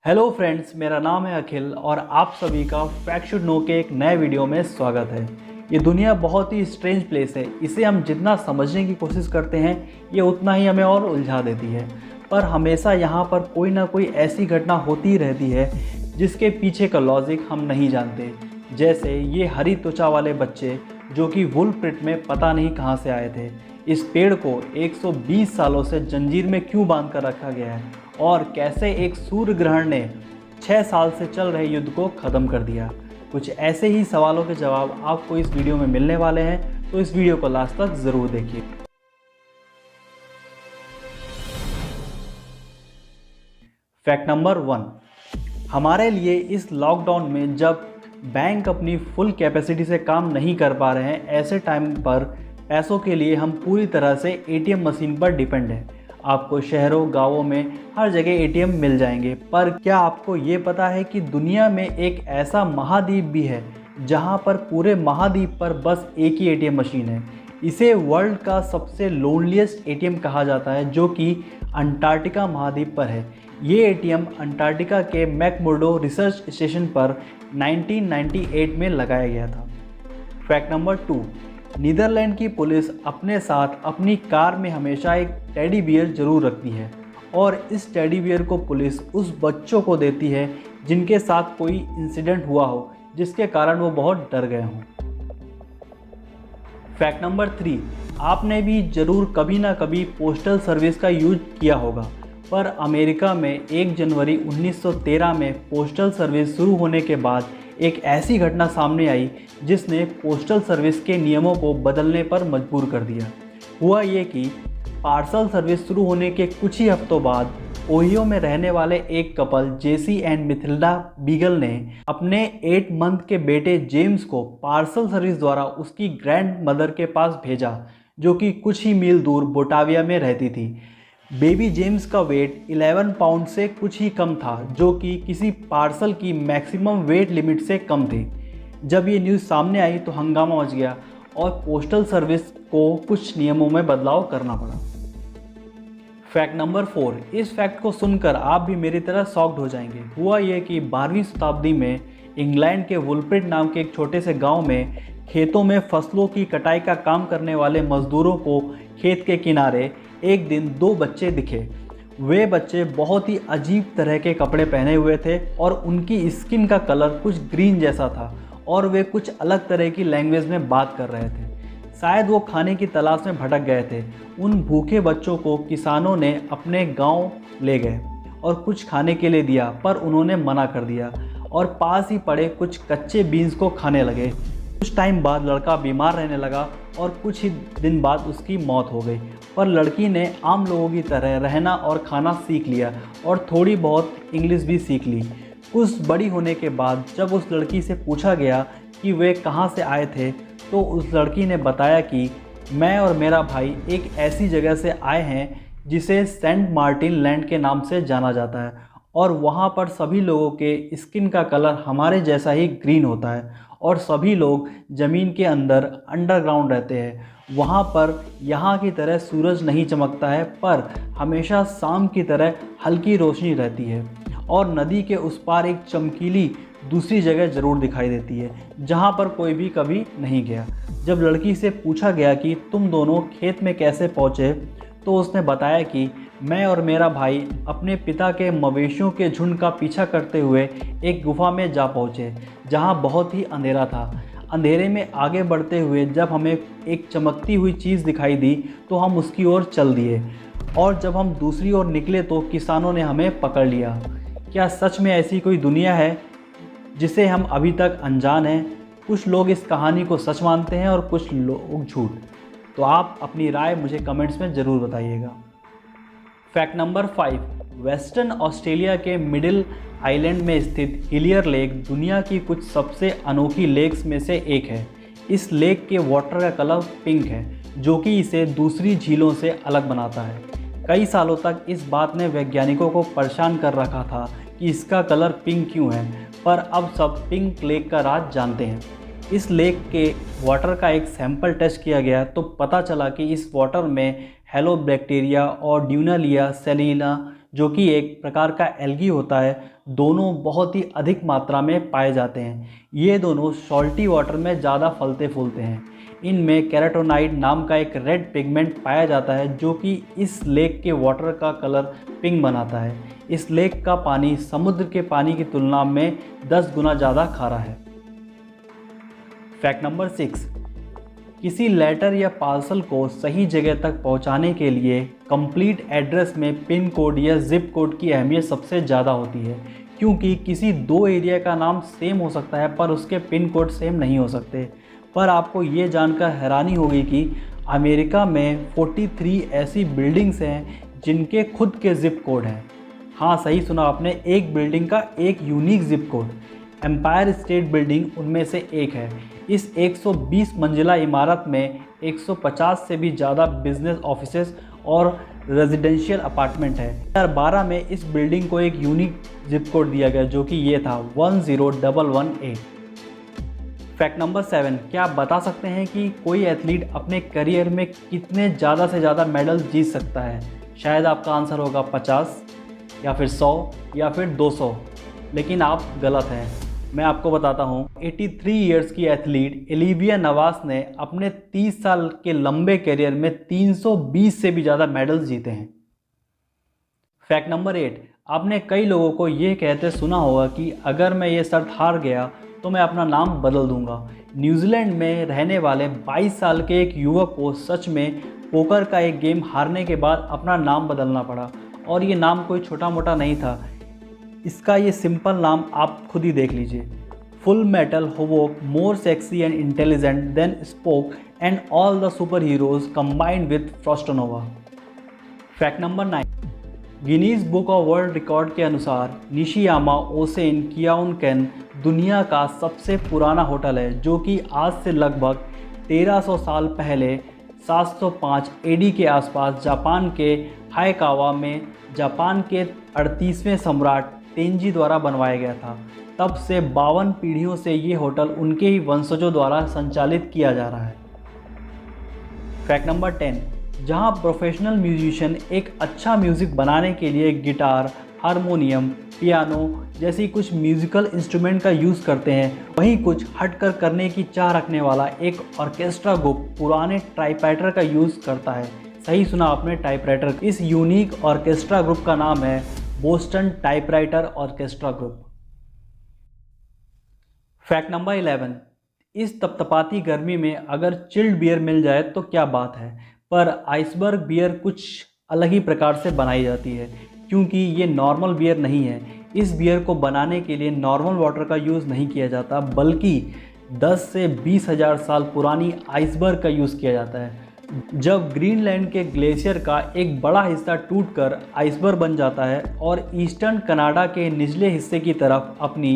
Hello friends, मेरा नाम है अखिल और आप सभी का फैक्ट शुड नो के एक नए वीडियो में स्वागत है। ये दुनिया बहुत ही स्ट्रेंज प्लेस है। इसे हम जितना समझने की कोशिश करते हैं ये उतना ही हमें और उलझा देती है। पर हमेशा यहाँ पर कोई ना कोई ऐसी घटना होती ही रहती है जिसके पीछे का लॉजिक हम नहीं जानते। जैसे ये हरी त्वचा वाले बच्चे जो कि वुल प्रिंट में पता नहीं कहाँ से आए थे। इस पेड़ को 120 सालों से जंजीर में क्यों बांध कर रखा गया है और कैसे एक सूर्य ग्रहण ने 6 साल से चल रहे युद्ध को ख़त्म कर दिया। कुछ ऐसे ही सवालों के जवाब आपको इस वीडियो में मिलने वाले हैं, तो इस वीडियो को लास्ट तक ज़रूर देखिए। फैक्ट नंबर 1, हमारे लिए इस लॉकडाउन में जब बैंक अपनी फुल कैपेसिटी से काम नहीं कर पा रहे हैं, ऐसे टाइम पर पैसों के लिए हम पूरी तरह से एटीएम मशीन पर डिपेंड हैं। आपको शहरों गांवों में हर जगह एटीएम मिल जाएंगे, पर क्या आपको ये पता है कि दुनिया में एक ऐसा महाद्वीप भी है जहां पर पूरे महाद्वीप पर बस एक ही एटीएम मशीन है। इसे वर्ल्ड का सबसे लोनलीएस्ट एटीएम कहा जाता है, जो कि अंटार्कटिका महाद्वीप पर है। ये एटीएम अंटार्कटिका के मैकमुर्डो रिसर्च स्टेशन पर 1998 में लगाया गया था। फैक्ट नंबर 2, नीदरलैंड की पुलिस अपने साथ अपनी कार में हमेशा एक टेडी बियर जरूर रखती है और इस टेडी बियर को पुलिस उस बच्चों को देती है जिनके साथ कोई इंसिडेंट हुआ हो जिसके कारण वो बहुत डर गए हों। फैक्ट नंबर 3, आपने भी ज़रूर कभी ना कभी पोस्टल सर्विस का यूज किया होगा, पर अमेरिका में 1 जनवरी 1913 में पोस्टल सर्विस शुरू होने के बाद एक ऐसी घटना सामने आई जिसने पोस्टल सर्विस के नियमों को बदलने पर मजबूर कर दिया। हुआ ये कि पार्सल सर्विस शुरू होने के कुछ ही हफ्तों बाद ओहियो में रहने वाले एक कपल जेसी एंड मिथिल्डा बीगल ने अपने 8 मंथ के बेटे जेम्स को पार्सल सर्विस द्वारा उसकी ग्रैंड मदर के पास भेजा, जो कि कुछ ही मील दूर बोटाविया में रहती थी। बेबी जेम्स का वेट 11 पाउंड से कुछ ही कम था, जो कि किसी पार्सल की मैक्सिमम वेट लिमिट से कम थी। जब ये न्यूज़ सामने आई तो हंगामा मच गया और पोस्टल सर्विस को कुछ नियमों में बदलाव करना पड़ा। फैक्ट नंबर 4, इस फैक्ट को सुनकर आप भी मेरी तरह शॉक्ड हो जाएंगे। हुआ ये कि 12वीं शताब्दी में इंग्लैंड के वुलप्रिंट नाम के एक छोटे से गांव में खेतों में फसलों की कटाई का काम करने वाले मजदूरों को खेत के किनारे एक दिन 2 बच्चे दिखे। वे बच्चे बहुत ही अजीब तरह के कपड़े पहने हुए थे और उनकी स्किन का कलर कुछ ग्रीन जैसा था और वे कुछ अलग तरह की लैंग्वेज में बात कर रहे थे। शायद वो खाने की तलाश में भटक गए थे। उन भूखे बच्चों को किसानों ने अपने गांव ले गए और कुछ खाने के लिए दिया, पर उन्होंने मना कर दिया और पास ही पड़े कुछ कच्चे बीन्स को खाने लगे। कुछ टाइम बाद लड़का बीमार रहने लगा और कुछ ही दिन बाद उसकी मौत हो गई। पर लड़की ने आम लोगों की तरह रहना और खाना सीख लिया और थोड़ी बहुत इंग्लिश भी सीख ली। कुछ बड़ी होने के बाद जब उस लड़की से पूछा गया कि वे कहाँ से आए थे, तो उस लड़की ने बताया कि मैं और मेरा भाई एक ऐसी जगह से आए हैं जिसे सेंट मार्टिन लैंड के नाम से जाना जाता है और वहाँ पर सभी लोगों के स्किन का कलर हमारे जैसा ही ग्रीन होता है और सभी लोग ज़मीन के अंदर अंडरग्राउंड रहते हैं। वहाँ पर यहाँ की तरह सूरज नहीं चमकता है, पर हमेशा शाम की तरह हल्की रोशनी रहती है और नदी के उस पार एक चमकीली दूसरी जगह ज़रूर दिखाई देती है जहाँ पर कोई भी कभी नहीं गया। जब लड़की से पूछा गया कि तुम दोनों खेत में कैसे पहुँचे, तो उसने बताया कि मैं और मेरा भाई अपने पिता के मवेशियों के झुंड का पीछा करते हुए एक गुफा में जा पहुँचे जहाँ बहुत ही अंधेरा था। अंधेरे में आगे बढ़ते हुए जब हमें एक चमकती हुई चीज़ दिखाई दी तो हम उसकी ओर चल दिए और जब हम दूसरी ओर निकले तो किसानों ने हमें पकड़ लिया। क्या सच में ऐसी कोई दुनिया है जिसे हम अभी तक अनजान हैं? कुछ लोग इस कहानी को सच मानते हैं और कुछ लोग झूठ। तो आप अपनी राय मुझे कमेंट्स में ज़रूर बताइएगा। फैक्ट नंबर 5, वेस्टर्न ऑस्ट्रेलिया के मिडिल आइलैंड में स्थित हिलियर लेक दुनिया की कुछ सबसे अनोखी लेक्स में से एक है। इस लेक के वाटर का कलर पिंक है, जो कि इसे दूसरी झीलों से अलग बनाता है। कई सालों तक इस बात ने वैज्ञानिकों को परेशान कर रखा था कि इसका कलर पिंक क्यों है, पर अब सब पिंक लेक का राज जानते हैं। इस लेक के वाटर का एक सैंपल टेस्ट किया गया तो पता चला कि इस वाटर में हेलो बैक्टीरिया और ड्यूनालिया सेलिना जो कि एक प्रकार का एल्गी होता है, दोनों बहुत ही अधिक मात्रा में पाए जाते हैं। ये दोनों सॉल्टी वाटर में ज़्यादा फलते फूलते हैं। इनमें कैरोटीनॉइड नाम का एक रेड पिगमेंट पाया जाता है जो कि इस लेक के वाटर का कलर पिंक बनाता है। इस लेक का पानी समुद्र के पानी की तुलना में 10 गुना ज़्यादा खारा है। फैक्ट नंबर 6, किसी लेटर या पार्सल को सही जगह तक पहुंचाने के लिए कंप्लीट एड्रेस में पिन कोड या जिप कोड की अहमियत सबसे ज़्यादा होती है, क्योंकि किसी दो एरिया का नाम सेम हो सकता है पर उसके पिन कोड सेम नहीं हो सकते। पर आपको ये जानकर हैरानी होगी कि अमेरिका में 43 ऐसी बिल्डिंग्स हैं जिनके खुद के जिप कोड हैं। हाँ, सही सुना आपने, एक बिल्डिंग का एक unique zip code. Empire State Building उनमें से एक है। इस 120 मंजिला इमारत में 150 से भी ज़्यादा बिजनेस ऑफिसेज और रेजिडेंशियल अपार्टमेंट है। 2012 में इस बिल्डिंग को एक यूनिक जिप कोड दिया गया जो कि ये था 10118। फैक्ट नंबर 7, क्या आप बता सकते हैं कि कोई एथलीट अपने करियर में कितने ज़्यादा से ज़्यादा मेडल जीत सकता है? शायद आपका आंसर होगा 50 या फिर 100 या फिर 200, लेकिन आप गलत हैं। मैं आपको बताता हूँ। 83 इयर्स की एथलीट ओलिविया नवास ने अपने 30 साल के लंबे करियर में 320 से भी ज़्यादा मेडल्स जीते हैं। फैक्ट नंबर 8, आपने कई लोगों को ये कहते सुना होगा कि अगर मैं ये शर्त हार गया तो मैं अपना नाम बदल दूंगा। न्यूजीलैंड में रहने वाले 22 साल के एक युवक को सच में पोकर का एक गेम हारने के बाद अपना नाम बदलना पड़ा, और ये नाम कोई छोटा मोटा नहीं था। इसका ये सिंपल नाम आप खुद ही देख लीजिए, full metal Havoc more sexy and intelligent than Spock and all the super heroes combined with Frostnova. Fact number 9, Guinness book of world record के अनुसार निशियामा ओसेन कियाउनकेन दुनिया का सबसे पुराना होटल है, जो कि आज से लगभग 1300 साल पहले 705 एडी के आसपास जापान के हायकावा में जापान के 38वें सम्राट तेंजी द्वारा बनवाया गया था। तब से 52 पीढ़ियों से ये होटल उनके ही वंशजों द्वारा संचालित किया जा रहा है। फैक्ट नंबर 10, जहां प्रोफेशनल म्यूजिशियन एक अच्छा म्यूज़िक बनाने के लिए गिटार, हारमोनियम, पियानो जैसी कुछ म्यूज़िकल इंस्ट्रूमेंट का यूज़ करते हैं, वहीं कुछ हटकर करने की चाह रखने वाला एक ऑर्केस्ट्रा ग्रुप पुराने टाइपराइटर का यूज़ करता है। सही सुना आपने, टाइपराइटर। इस यूनिक ऑर्केस्ट्रा ग्रुप का नाम है Boston typewriter orchestra group. Fact number 11, इस तपतपाती गर्मी में अगर चिल्ड बियर मिल जाए तो क्या बात है, पर आइसबर्ग बियर कुछ अलग ही प्रकार से बनाई जाती है, क्योंकि ये नॉर्मल बियर नहीं है। इस बियर को बनाने के लिए नॉर्मल वाटर का यूज़ नहीं किया जाता, बल्कि 10 से 20 हज़ार साल पुरानी आइसबर्ग का यूज़ किया जाता है। जब ग्रीनलैंड के ग्लेशियर का एक बड़ा हिस्सा टूटकर आइसबर्ग बन जाता है और ईस्टर्न कनाडा के निचले हिस्से की तरफ अपनी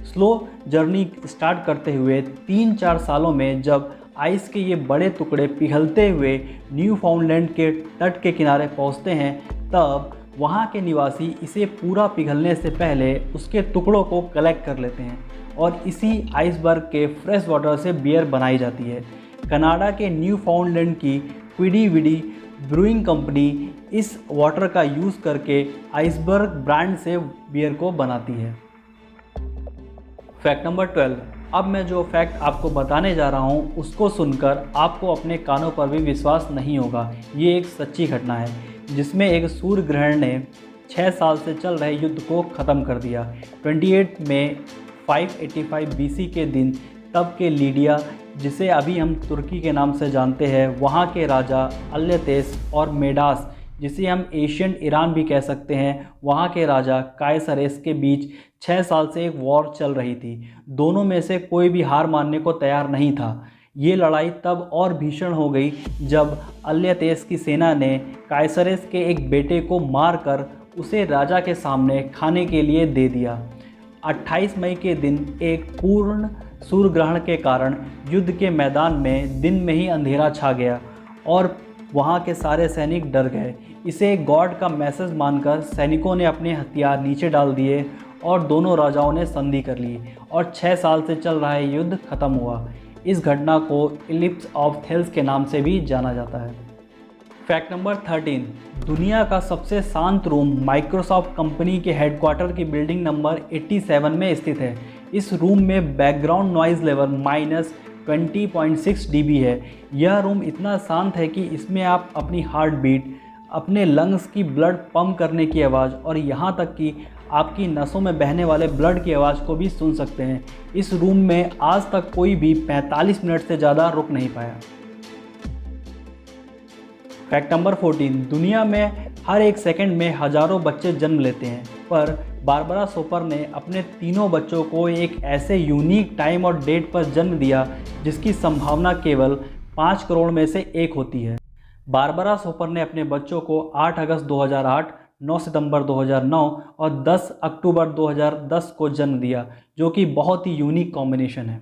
स्लो जर्नी स्टार्ट करते हुए 3-4 सालों में जब आइस के ये बड़े टुकड़े पिघलते हुए न्यूफाउंडलैंड के तट के किनारे पहुंचते हैं, तब वहां के निवासी इसे पूरा पिघलने से पहले उसके टुकड़ों को कलेक्ट कर लेते हैं और इसी आइसबर्ग के फ्रेश वाटर से बियर बनाई जाती है। कनाडा के न्यूफाउंडलैंड की क्विडी विडी ब्रूइंग कंपनी इस वाटर का यूज़ करके आइसबर्ग ब्रांड से बियर को बनाती है। फैक्ट नंबर 12, अब मैं जो फैक्ट आपको बताने जा रहा हूँ उसको सुनकर आपको अपने कानों पर भी विश्वास नहीं होगा। ये एक सच्ची घटना है जिसमें एक सूर्य ग्रहण ने 6 साल से चल रहे युद्ध को ख़त्म कर दिया। 28 मई 585 बीसी के दिन तब के लीडिया, जिसे अभी हम तुर्की के नाम से जानते हैं, वहाँ के राजा अल्यतेस और मेडास, जिसे हम एशियन ईरान भी कह सकते हैं, वहाँ के राजा कायसरेस के बीच 6 साल से एक वॉर चल रही थी। दोनों में से कोई भी हार मानने को तैयार नहीं था। ये लड़ाई तब और भीषण हो गई जब अल्यतेस की सेना ने कायसरेस के एक बेटे को मारकर उसे राजा के सामने खाने के लिए दे दिया। 28 मई के दिन एक पूर्ण सूर्य ग्रहण के कारण युद्ध के मैदान में दिन में ही अंधेरा छा गया और वहाँ के सारे सैनिक डर गए। इसे गॉड का मैसेज मानकर सैनिकों ने अपने हथियार नीचे डाल दिए और दोनों राजाओं ने संधि कर ली और 6 साल से चल रहा युद्ध खत्म हुआ। इस घटना को इलिप्स ऑफ थेल्स के नाम से भी जाना जाता है। फैक्ट नंबर 13, दुनिया का सबसे शांत रूम माइक्रोसॉफ्ट कंपनी के हेडक्वार्टर की बिल्डिंग नंबर 87 में स्थित है। इस रूम में बैकग्राउंड नॉइज़ लेवल -20.6 dB है। यह रूम इतना शांत है कि इसमें आप अपनी हार्ट बीट, अपने लंग्स की ब्लड पंप करने की आवाज़ और यहाँ तक कि आपकी नसों में बहने वाले ब्लड की आवाज़ को भी सुन सकते हैं। इस रूम में आज तक कोई भी 45 मिनट से ज़्यादा रुक नहीं पाया। फैक्ट नंबर 14, दुनिया में हर एक सेकंड में हज़ारों बच्चे जन्म लेते हैं, पर बारबरा सोपर ने अपने तीनों बच्चों को एक ऐसे यूनिक टाइम और डेट पर जन्म दिया जिसकी संभावना केवल 5 करोड़ में से एक होती है। बारबरा सोपर ने अपने बच्चों को 8 अगस्त 2008, 9 सितंबर 2009 और 10 अक्टूबर 2010 को जन्म दिया, जो कि बहुत ही यूनिक कॉम्बिनेशन है।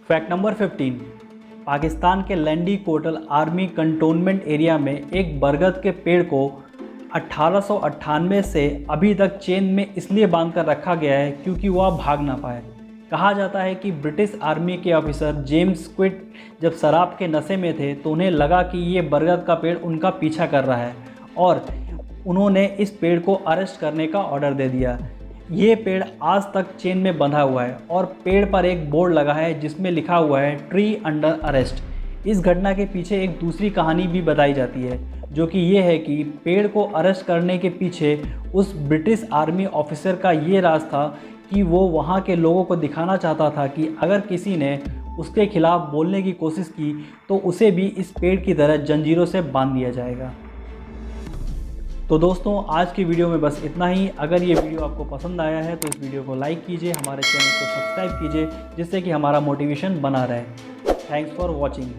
फैक्ट नंबर 15, पाकिस्तान के लैंडी कोटल आर्मी कंटोनमेंट एरिया में एक बरगद के पेड़ को 1898 से अभी तक चेन में इसलिए बांध कर रखा गया है क्योंकि वह भाग ना पाए। कहा जाता है कि ब्रिटिश आर्मी के ऑफिसर जेम्स क्विट जब शराब के नशे में थे तो उन्हें लगा कि ये बरगद का पेड़ उनका पीछा कर रहा है और उन्होंने इस पेड़ को अरेस्ट करने का ऑर्डर दे दिया। ये पेड़ आज तक चेन में बंधा हुआ है और पेड़ पर एक बोर्ड लगा है जिसमें लिखा हुआ है ट्री अंडर अरेस्ट। इस घटना के पीछे एक दूसरी कहानी भी बताई जाती है, जो कि ये है कि पेड़ को अरेस्ट करने के पीछे उस ब्रिटिश आर्मी ऑफिसर का ये राज था कि वो वहाँ के लोगों को दिखाना चाहता था कि अगर किसी ने उसके खिलाफ बोलने की कोशिश की तो उसे भी इस पेड़ की तरह जंजीरों से बांध दिया जाएगा। तो दोस्तों, आज की वीडियो में बस इतना ही। अगर ये वीडियो आपको पसंद आया है तो इस वीडियो को लाइक कीजिए, हमारे चैनल को सब्सक्राइब कीजिए, जिससे कि हमारा मोटिवेशन बना रहे। Thanks for watching.